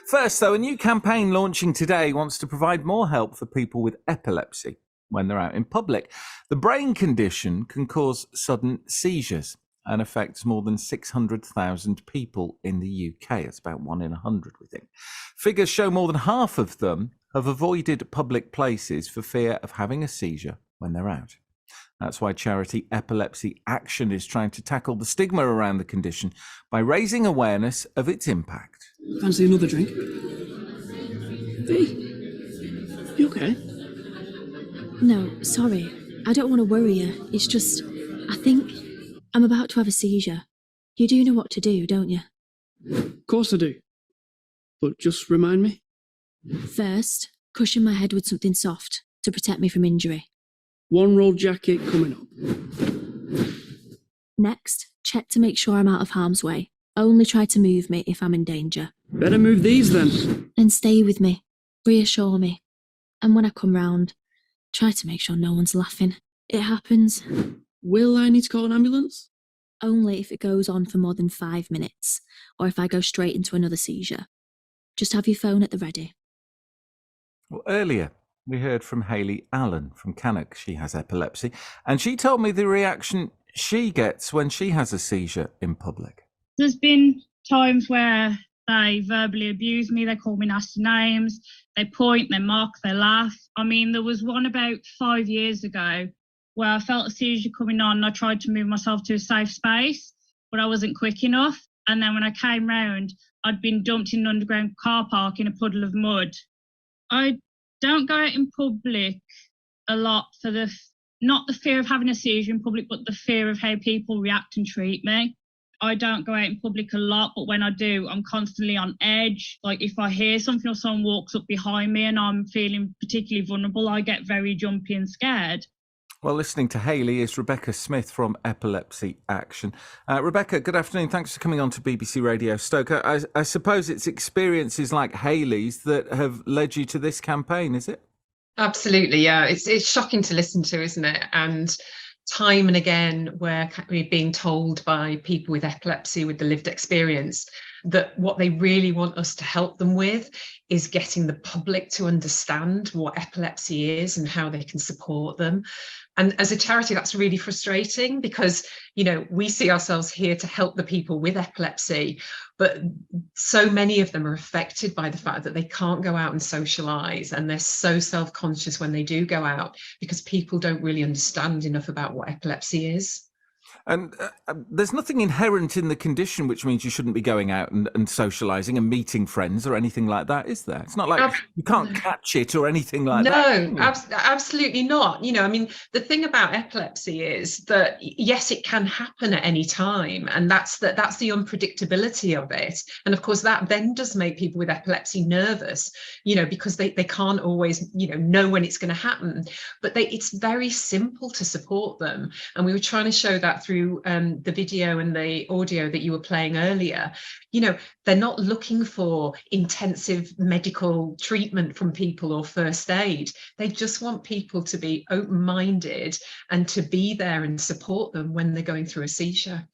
First, though, a new campaign launching today wants to provide more help for people with epilepsy when they're out in public. The brain condition can cause sudden seizures and affects more than 600,000 people in the UK. It's about 1 in 100, we think. Figures show more than half of them have avoided public places for fear of having a seizure when they're out. That's why charity Epilepsy Action is trying to tackle the stigma around the condition by raising awareness of its impact. Fancy another drink? V, you okay? No, sorry. I don't want to worry you. It's just, I think I'm about to have a seizure. You do know what to do, don't you? Of course I do. But just remind me. First, cushion my head with something soft to protect me from injury. One roll jacket coming up. Next, check to make sure I'm out of harm's way. Only try to move me if I'm in danger. Better move these then. And stay with me. Reassure me. And when I come round, try to make sure no one's laughing. It happens. Will I need to call an ambulance? Only if it goes on for more than 5 minutes, or if I go straight into another seizure. Just have your phone at the ready. Well, earlier, we heard from Hayley Allen from Cannock. She has epilepsy, and she told me the reaction she gets when she has a seizure in public. There's been times where they verbally abuse me, they call me nasty names, they point, they mock, they laugh. I mean, there was one about 5 years ago where I felt a seizure coming on and I tried to move myself to a safe space, but I wasn't quick enough. And then when I came round, I'd been dumped in an underground car park in a puddle of mud. I don't go out in public a lot for not the fear of having a seizure in public, but the fear of how people react and treat me. I don't go out in public a lot, but when I do, I'm constantly on edge. Like if I hear something or someone walks up behind me and I'm feeling particularly vulnerable, I get very jumpy and scared. Well, listening to Hayley is Rebecca Smith from Epilepsy Action. Rebecca, good afternoon. Thanks for coming on to BBC Radio Stoke. I suppose it's experiences like Hayley's that have led you to this campaign, is it? Absolutely, yeah. It's shocking to listen to, isn't it? And time and again, we're being told by people with epilepsy, with the lived experience, that what they really want us to help them with is getting the public to understand what epilepsy is and how they can support them. And as a charity, that's really frustrating because, you know, we see ourselves here to help the people with epilepsy, but so many of them are affected by the fact that they can't go out and socialise, and they're so self-conscious when they do go out because people don't really understand enough about what epilepsy is. And there's nothing inherent in the condition which means you shouldn't be going out and socialising and meeting friends or anything like that, is there? It's not like you can't catch it or anything like that. No, absolutely not. You know, I mean, the thing about epilepsy is that, yes, it can happen at any time. And that's the unpredictability of it. And of course, that then does make people with epilepsy nervous, you know, because they can't always, you know when it's going to happen. But it's very simple to support them. And we were trying to show that through the video and the audio that you were playing earlier. You know, they're not looking for intensive medical treatment from people or first aid. They just want people to be open-minded and to be there and support them when they're going through a seizure.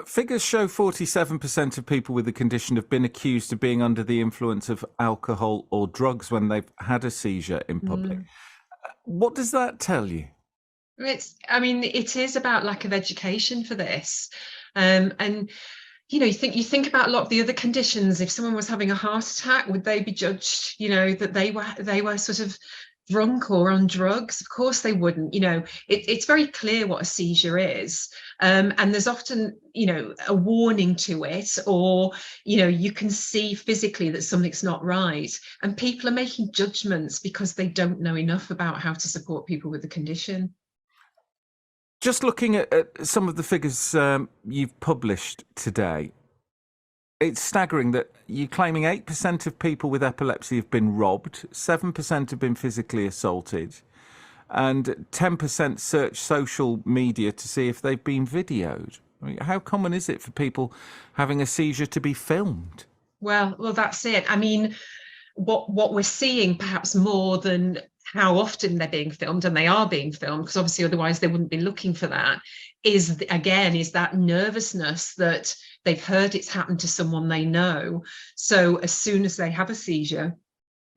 Figures show 47% of people with the condition have been accused of being under the influence of alcohol or drugs when they've had a seizure in public. What does that tell you? It is about lack of education for this. And, you know, you think about a lot of the other conditions. If someone was having a heart attack, would they be judged, you know, that they were sort of drunk or on drugs? Of course they wouldn't. You know, it's very clear what a seizure is. And there's often, you know, a warning to it, or, you know, you can see physically that something's not right. And people are making judgments because they don't know enough about how to support people with the condition. Just looking at some of the figures you've published today, it's staggering that you're claiming 8% of people with epilepsy have been robbed, 7% have been physically assaulted, and 10% search social media to see if they've been videoed. I mean, how common is it for people having a seizure to be filmed? Well, that's it. I mean, what we're seeing perhaps more than how often they're being filmed, and they are being filmed, because obviously otherwise they wouldn't be looking for that, is that nervousness that they've heard it's happened to someone they know. So as soon as they have a seizure,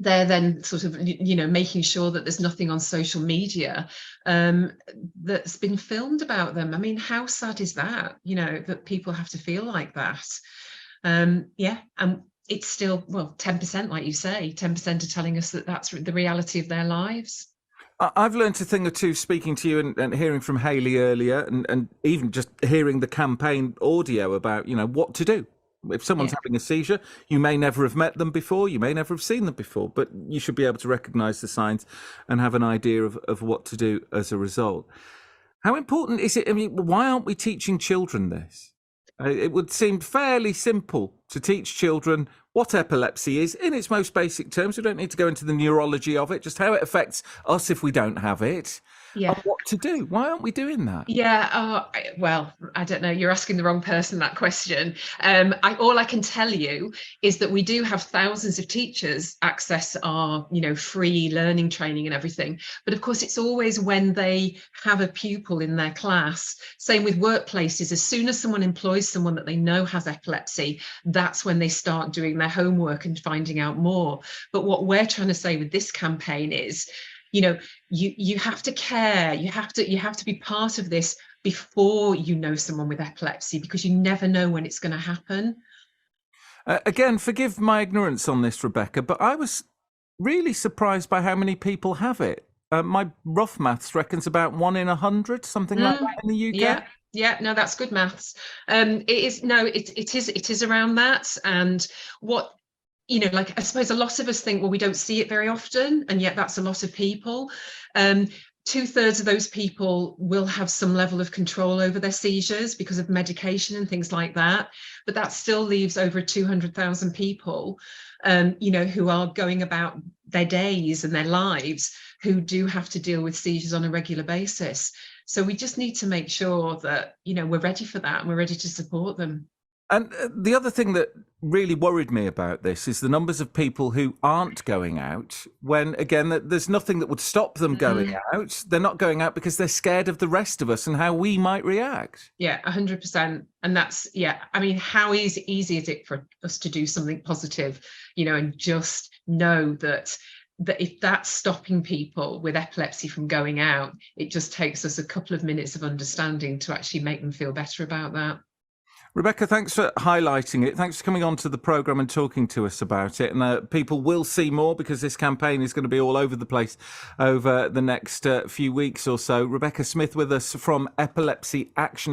they're then sort of, making sure that there's nothing on social media that's been filmed about them. I mean, how sad is that, that people have to feel like that? And it's still, 10%, like you say, 10% are telling us that that's the reality of their lives. I've learned a thing or two speaking to you and hearing from Hayley earlier, and even just hearing the campaign audio about, what to do. If someone's having a seizure, you may never have met them before, you may never have seen them before, but you should be able to recognise the signs and have an idea of what to do as a result. How important is it? I mean, why aren't we teaching children this? It would seem fairly simple to teach children what epilepsy is in its most basic terms. We don't need to go into the neurology of it, just how it affects us if we don't have it. And what to do. Why aren't we doing that? I don't know. You're asking the wrong person that question. All I can tell you is that we do have thousands of teachers access our, free learning training and everything. But of course, it's always when they have a pupil in their class. Same with workplaces. As soon as someone employs someone that they know has epilepsy, that's when they start doing their homework and finding out more. But what we're trying to say with this campaign is, you have to care, you have to be part of this before you know someone with epilepsy, because you never know when it's going to happen. Again, forgive my ignorance on this, Rebecca, but I was really surprised by how many people have it. My rough maths reckons about 1 in 100, something like that in the UK. No, that's good maths. It is around that. And what, I suppose a lot of us think, well, we don't see it very often, and yet that's a lot of people. 2/3 of those people will have some level of control over their seizures because of medication and things like that. But that still leaves over 200,000 people, who are going about their days and their lives who do have to deal with seizures on a regular basis. So we just need to make sure that, we're ready for that and we're ready to support them. And the other thing that really worried me about this is the numbers of people who aren't going out when, again, there's nothing that would stop them going out. They're not going out because they're scared of the rest of us and how we might react. 100%. And that's, I mean, how easy is it for us to do something positive, and just know that if that's stopping people with epilepsy from going out, it just takes us a couple of minutes of understanding to actually make them feel better about that. Rebecca, thanks for highlighting it. Thanks for coming on to the programme and talking to us about it. And people will see more because this campaign is going to be all over the place over the next few weeks or so. Rebecca Smith with us from Epilepsy Action.